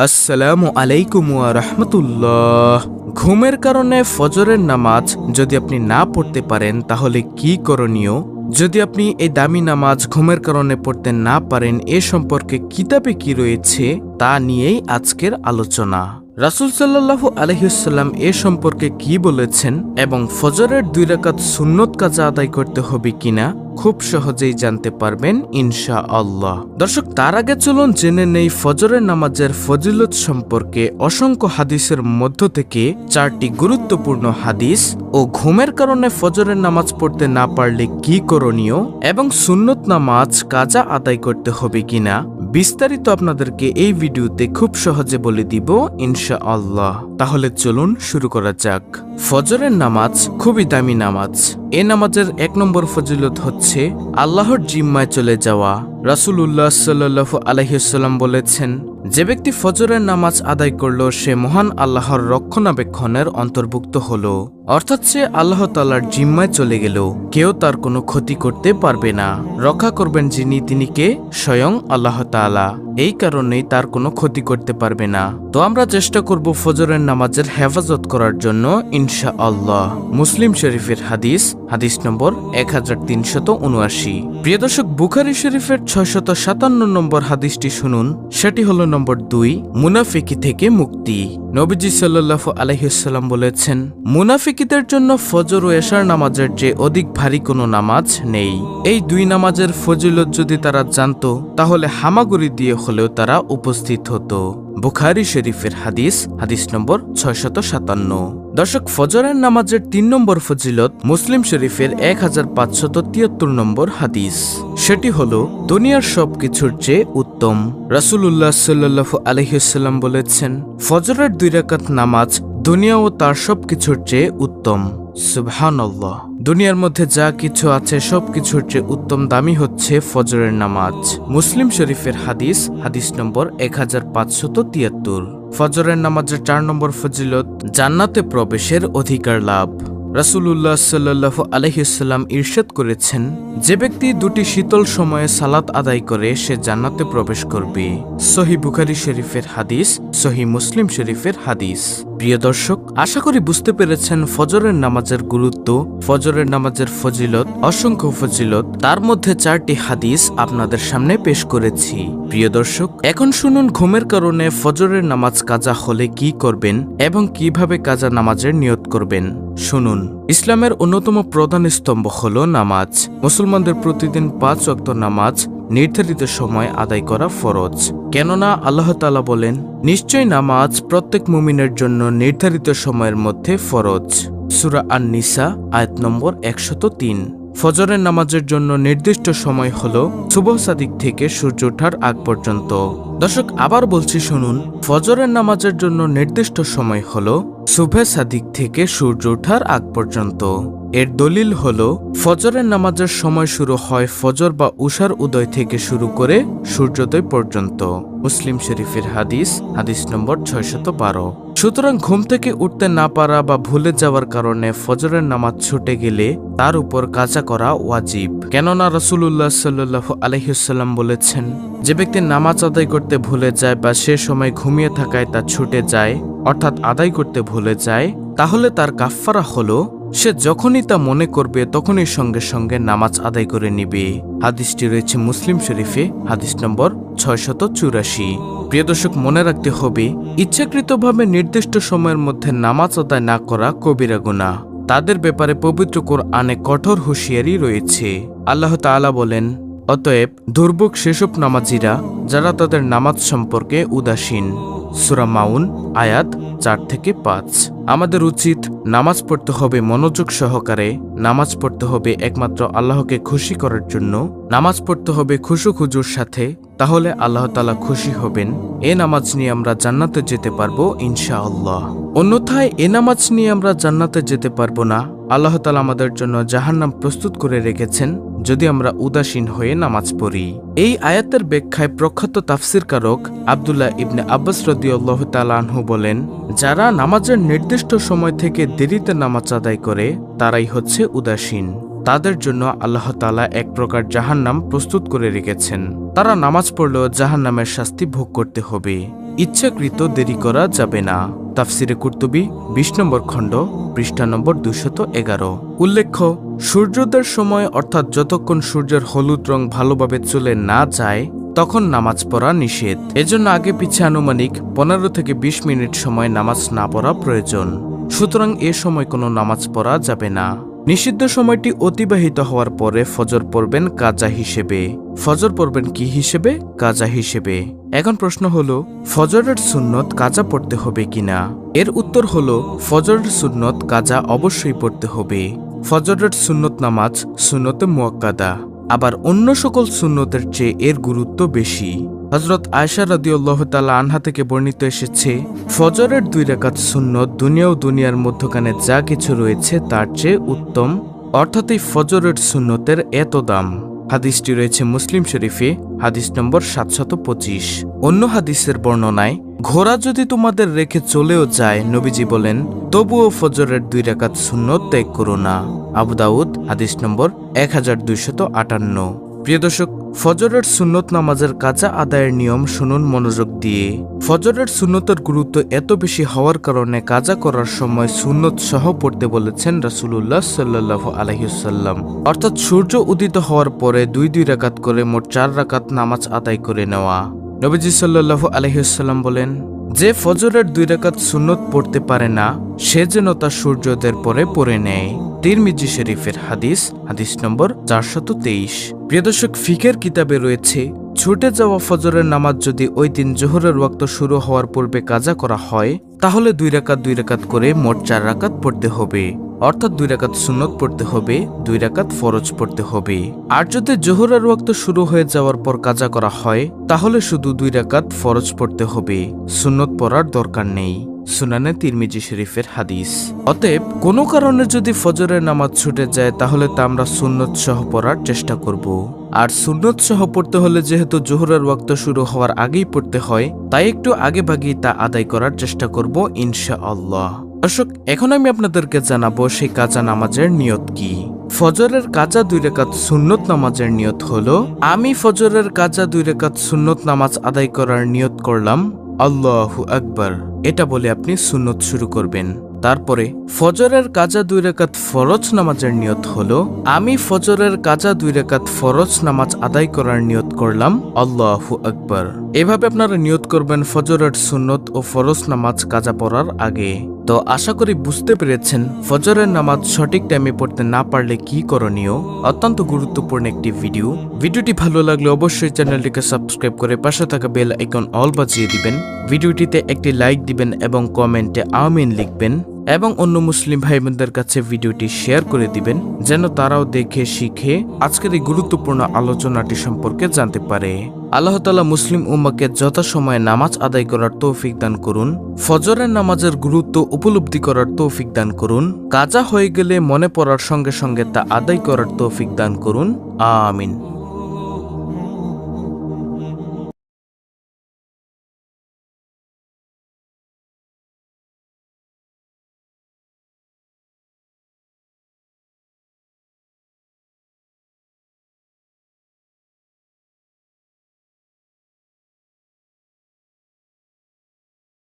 আসসালামু আলাইকুম ওয়া রাহমাতুল্লাহ। ঘুমের কারণে ফজরের নামাজ যদি আপনি না পড়তে পারেন তাহলে কি করণীয়? যদি আপনি এই দামি নামাজ ঘুমের কারণে পড়তে না পারেন, এ সম্পর্কে কিতাবে কি রয়েছে তা নিয়েই আজকের আলোচনা। রাসূল সাল্লাল্লাহু আলাইহি ওয়াসাল্লাম এ সম্পর্কে কি বলেছেন এবং ফজরের 2 রাকাত সুন্নত কাজা আদায় করতে হবে কিনা খুব সহজেই জানতে পারবেন ইনশাআল্লাহ। দর্শক, তার আগে চলুন জেনে নেই ফজরের নামাজের ফজিলত সম্পর্কে অসংখ্য হাদিসের মধ্য থেকে 4টি গুরুত্বপূর্ণ হাদিস ও ঘুমের কারণে ফজরের নামাজ পড়তে না পারলে কি করণীয় এবং সুন্নত নামাজ কাজা আদায় করতে হবে কিনা বিস্তারিত আপনাদেরকে এই ভিডিওতে খুব সহজে বলে দিব ইনশাআল্লাহ। তাহলে চলুন শুরু করা যাক। ফজরের নামাজ খুবই দামি নামাজ। এ নামাজের 1 নম্বর ফজিলত হচ্ছে আল্লাহর জিম্মায় চলে যাওয়া। রাসূলুল্লাহ সাল্লাল্লাহু আলাইহি ওয়াসাল্লাম বলেছেন, যে ব্যক্তি ফজরের নামাজ আদায় করল সে মহান আল্লাহর রক্ষণাবেক্ষণের অন্তর্ভুক্ত হলো, অর্থাৎ সে আল্লাহ তাআলার জিম্মায় চলে গেল। কেউ তার কোনো ক্ষতি করতে পারবে না। রক্ষা করবেন যিনি, তিনি কে? স্বয়ং আল্লাহ তাআলা। এই কারণেই তার কোনো ক্ষতি করতে পারবে না। তো আমরা চেষ্টা করব ফজরের নামাজের হেফাজত করার জন্য ইনশাআল্লাহ। মুসলিম শরীফের হাদিস নম্বর 1379। প্রিয় দর্শক, বুখারী শরীফের 657 নম্বর হাদিসটি শুনুন। সেটি হলো নম্বর 2, মুনাফিকি থেকে মুক্তি। নবীজি সাল্লাল্লাহু আলাইহি ওয়াসাল্লাম বলেছেন, মুনাফিকীদের জন্য ফজর ও এশার নামাজের চেয়ে অধিক ভারী কোনো নামাজ নেই। এই 2 নামাজের ফজিলত যদি তারা জানতো তাহলে হামাগুড়ি দিয়ে হলেও তারা উপস্থিত হতো। বুখারী শরীফের হাদিস নম্বর 657। দর্শক, ফজরের নামাজের 3 নম্বর ফজিলত মুসলিম শরীফের 1573 নম্বর হাদিস। সেটি হলো দুনিয়ার সবকিছুর চেয়ে উত্তম। রাসূলুল্লাহ সাল্লাল্লাহু আলাইহি ওয়াসাল্লাম বলেছেন, ফজরের 2 রাকাত নামাজ দুনিয়া ও তার সবকিছুর চেয়ে উত্তম। সুবহানাল্লাহ। দুনিয়ার মধ্যে যা কিছু আছে সবকিছুর চেয়ে উত্তম দামি হচ্ছে ফজরের নামাজ। মুসলিম শরীফের হাদিস নম্বর 1573। ফজরের নামাজের 4 নম্বর ফজিলত জান্নাতে প্রবেশের অধিকার লাভ। রাসূলুল্লাহ সাল্লাল্লাহু আলাইহি ওয়াসাল্লাম ইরশাদ করেছেন, যে ব্যক্তি 2টি শীতল সময়ে সালাত আদায় করে সে জান্নাতে প্রবেশ করবে। সহিহ বুখারী শরীফের হাদিস, সহিহ মুসলিম শরীফের হাদিস। প্রিয় দর্শক, আশা করি বুঝতে পেরেছেন ফজরের নামাজের গুরুত্ব, ফজরের নামাজের ফজিলত, অসংখ্য ফজিলত। তার মধ্যে 4টি হাদিস আপনাদের সামনে পেশ করেছি। প্রিয় দর্শক, এখন শুনুন ঘুমের কারণে ফজরের নামাজ কাজা হলে কি করবেন এবং কিভাবে কাজা নামাজের নিয়ত করবেন। শুনুন, ইসলামের অন্যতম প্রধান স্তম্ভ হলো নামাজ। মুসলমানদের প্রতিদিন 5 ওয়াক্ত নামাজ নির্ধারিত সময় আদায় করা ফরজ। কেননা আল্লাহ তাআলা বলেন, নিশ্চয় নামাজ প্রত্যেক মুমিনের জন্য নির্ধারিত সময়ের মধ্যে ফরজ। সূরা আন-নিসা আয়াত নম্বর 103। ফজরের নামাজের জন্য নির্দিষ্ট সময় হলো সুবহ সাদিক থেকে সূর্য ওঠার আগ পর্যন্ত। দর্শক, আবার বলছি শুনুন, ফজরের নামাজের জন্য নির্দিষ্ট সময় হলো সুবহ সাদিক থেকে সূর্য ওঠার আগ পর্যন্ত। এর দলিল হলো ফজরের নামাজের সময় শুরু হয় ফজর বা উষার উদয় থেকে শুরু করে সূর্যোদয় পর্যন্ত। মুসলিম শরীফের হাদিস নম্বর 612। সুতরাং ঘুম থেকে উঠতে না পারা বা ভুলে যাওয়ার কারণে ফজরের নামাজ ছুটে গেলে তার উপর কাজা করা ওয়াজিব। কেননা রাসূলুল্লাহ সাল্লাল্লাহু আলাইহি ওয়াসাল্লাম বলেছেন, যে ব্যক্তি নামাজ আদায় করতে ভুলে যায় বা সে সময় ঘুমিয়ে থাকায় তা ছুটে যায়, অর্থাৎ আদায় করতে ভুলে যায়, তাহলে তার কাফফারা হলো সে যখনই তা মনে করবে তখনই সঙ্গে সঙ্গে নামাজ আদায় করে নিবে। হাদিসটি রয়েছে মুসলিম শরীফে, হাদিস নম্বর 684। প্রিয় দর্শক, মনে রাখতে হবে, ইচ্ছাকৃতভাবে নির্দিষ্ট সময়ের মধ্যে নামাজ আদায় না করা কবিরা গুনাহ। তাদের ব্যাপারে পবিত্র কোরআনে কঠোর হুঁশিয়ারি রয়েছে। আল্লাহ তাআলা বলেন, অতএব দুর্ভোগ সেসব নামাজিরা যারা তাদের নামাজ সম্পর্কে উদাসীন। সূরা মাউন আয়াত 4 থেকে 5। আমাদের উচিত নামাজ পড়তে হবে মনোযোগ সহকারে। নামাজ পড়তে হবে একমাত্র আল্লাহকে খুশি করার জন্য। নামাজ পড়তে হবে খুশু খুজুর সাথে, তাহলে আল্লাহ তাআলা খুশি হবেন। এ নামাজ নিয়ে আমরা জান্নাতে যেতে পারবো ইনশাআল্লাহ। অন্যথায় এ নামাজ নিয়ে আমরা জান্নাতে যেতে পারবো না। আল্লাহ তাআলা আমাদের জন্য জাহান্নাম প্রস্তুত করে রেখেছেন যদি আমরা উদাসীন হয়ে নামাজ পড়ি। এই আয়াতের ব্যাখ্যায় প্রখ্যাত তাফসীরকারক আব্দুল্লাহ ইবনে আব্বাস রাদিয়াল্লাহু তাআলা আনহু বলেন, যারা নামাজের নির্দিষ্ট সময় থেকে দেরিতে নামাজ আদায় করে তারাই হচ্ছে উদাসীন। তাদের জন্য আল্লাহ তাআলা এক প্রকার জাহান্নাম প্রস্তুত করে রেখেছেন। তারা নামাজ পড়লেও জাহান্নামের শাস্তি ভোগ করতে হবে। ইচ্ছাকৃত দেরি করা যাবে না। তাফসিরে কুরতুবী ২০ নম্বর খণ্ড, পৃষ্ঠা নম্বর ২১১। উল্লেখ্য, সূর্যোদয়ের সময় অর্থাৎ যতক্ষণ সূর্যের হলুদ রং ভালোভাবে চলে না যায় তখন নামাজ পড়া নিষেধ। এজন্য আগে পিছে আনুমানিক ১৫ থেকে ২০ মিনিট সময় নামাজ না পড়া প্রয়োজন। সুতরাং এ সময় কোনো নামাজ পড়া যাবে না। নিষিদ্ধ সময়টি অতিবাহিত হওয়ার পরে ফজর পড়বেন কাজা হিসেবে। ফজর পড়বেন কি হিসেবে? কাজা হিসেবে। এখন প্রশ্ন হলো, ফজরের সুন্নত কাজা পড়তে হবে কিনা? এর উত্তর হলো, ফজরের সুন্নত কাজা অবশ্যই পড়তে হবে। ফজরের সুন্নত নামাজ সুন্নতে মুআক্কাদা, আবার অন্য সকল সুন্নতের চেয়ে এর গুরুত্ব বেশি। হযরত আয়েশা রাদিয়াল্লাহু তাআলা আনহা থেকে বর্ণিত এসেছে, ফজরের 2 রাকাত সুন্নত দুনিয়া ও দুনিয়ার মধ্যখানে যা কিছু রয়েছে তার চেয়ে উত্তম, অর্থাৎ এই ফজরের সুন্নতের এত দাম। হাদিসটি রয়েছে মুসলিম শরীফে, হাদিস নম্বর ৭২৫। অন্য হাদিসের বর্ণনায়, ঘোড়া যদি তোমাদের রেখে চলেও যায়, নবীজি বলেন, তবুও ফজরের 2 রাকাত সুন্নত ত্যাগ করো না। আবু দাউদ, হাদিস নম্বর ১২৫৮। প্রিয় দর্শক, ফজরের সুন্নত নামাজের কাজা আদায়ের নিয়ম শুনুন মনোযোগ দিয়ে। ফজরের সুন্নতের গুরুত্ব এত বেশি হওয়ার কারণে কাজা করার সময় সুন্নত সহ পড়তে বলেছেন রাসূলুল্লাহ সাল্লাল্লাহু আলাইহি ওয়াসাল্লাম। অর্থাৎ সূর্য উদিত হওয়ার পরে 2 রাকাত করে মোট 4 রাকাত নামাজ আদায় করে নেওয়া। নবীজি সাল্লাল্লাহু আলাইহি ওয়াসাল্লাম বলেন, যে ফজরের 2 রাকাত সুন্নত পড়তে পারে না সে যেন তা সূর্যোদয়ের পরে পড়ে নেয়। তিরমিজি শরীফের হাদিস, হাদিস নম্বর ৪২৩। প্রিয় দর্শক, ফিকের কিতাবে রয়েছে, ছুটে যাওয়া ফজরের নামাজ যদি ওই দিন জোহরের ওয়াক্ত শুরু হওয়ার পূর্বে কাজা করা হয় তাহলে 2 রাকাত করে মোট 4 রাকাত পড়তে হবে। অর্থাৎ 2 রাকাত সুন্নত পড়তে হবে, 2 রাকাত ফরজ পড়তে হবে। আর যদি জোহরের ওয়াক্ত শুরু হয়ে যাওয়ার পর কাজা করা হয় তাহলে শুধু 2 রাকাত ফরজ পড়তে হবে, সুন্নত পড়ার দরকার নেই। সুনানে তিরমিজি শরীফের হাদিস। অতএব কোনো কারণে যদি ফজরের নামাজ ছুটে যায় তাহলে তা আমরা সুন্নত সহ পড়ার চেষ্টা করব। আর সুন্নত সহ পড়তে হলে যেহেতু জোহরের ওয়াক্ত শুরু হওয়ার আগেই পড়তে হয়, তাই একটু আগে ভাগেই তা আদায় করার চেষ্টা করব ইনশাআল্লাহ। দর্শক, এখন আমি আপনাদেরকে জানাবো সেই কাজা নামাজের নিয়ত কি। ফজরের কাজা 2 রাকাত সুন্নত নামাজের নিয়ত হলো, আমি ফজরের কাজা 2 রাকাত সুন্নত নামাজ আদায় করার নিয়ত করলাম, আল্লাহু আকবার, এটা বলে আপনি সুন্নত শুরু করবেন। তারপরে ফজরের কাজা 2 রাকাত ফরজ নামাজের নিয়ত হলো, আমি ফজরের কাজা 2 রাকাত ফরজ নামাজ আদায় করার নিয়ত করলাম, আল্লাহু আকবার। এভাবে আপনারা নিয়ত করবেন ফজরের সুন্নত ও ফরজ নামাজ কাজা পড়ার আগে। তো আশা করি বুঝতে পেরেছেন ফজরের নামাজ সঠিক টাইমে পড়তে না পারলে কি করণীয়। অত্যন্ত গুরুত্বপূর্ণ একটি ভিডিও। ভিডিওটি ভালো লাগলে অবশ্যই চ্যানেলটিকে সাবস্ক্রাইব করে পাশে থাকা বেল আইকন অল বাজিয়ে দিবেন। ভিডিওটিতে একটি লাইক দিবেন এবং কমেন্টে আমিন লিখবেন এবং অন্য মুসলিম ভাই বোনদের কাছে ভিডিওটি শেয়ার করে দিবেন যেন তারাও দেখে শিখে আজকের এই গুরুত্বপূর্ণ আলোচনাটি সম্পর্কে জানতে পারে। আল্লাহ তাআলা মুসলিম উম্মাহকে যথাসময়ে নামাজ আদায় করার তৌফিক দান করুন, ফজরের নামাজের গুরুত্ব উপলব্ধি করার তৌফিক দান করুন, কাজা হয়ে গেলে মনে পড়ার সঙ্গে সঙ্গে তা আদায় করার তৌফিক দান করুন। আমিন।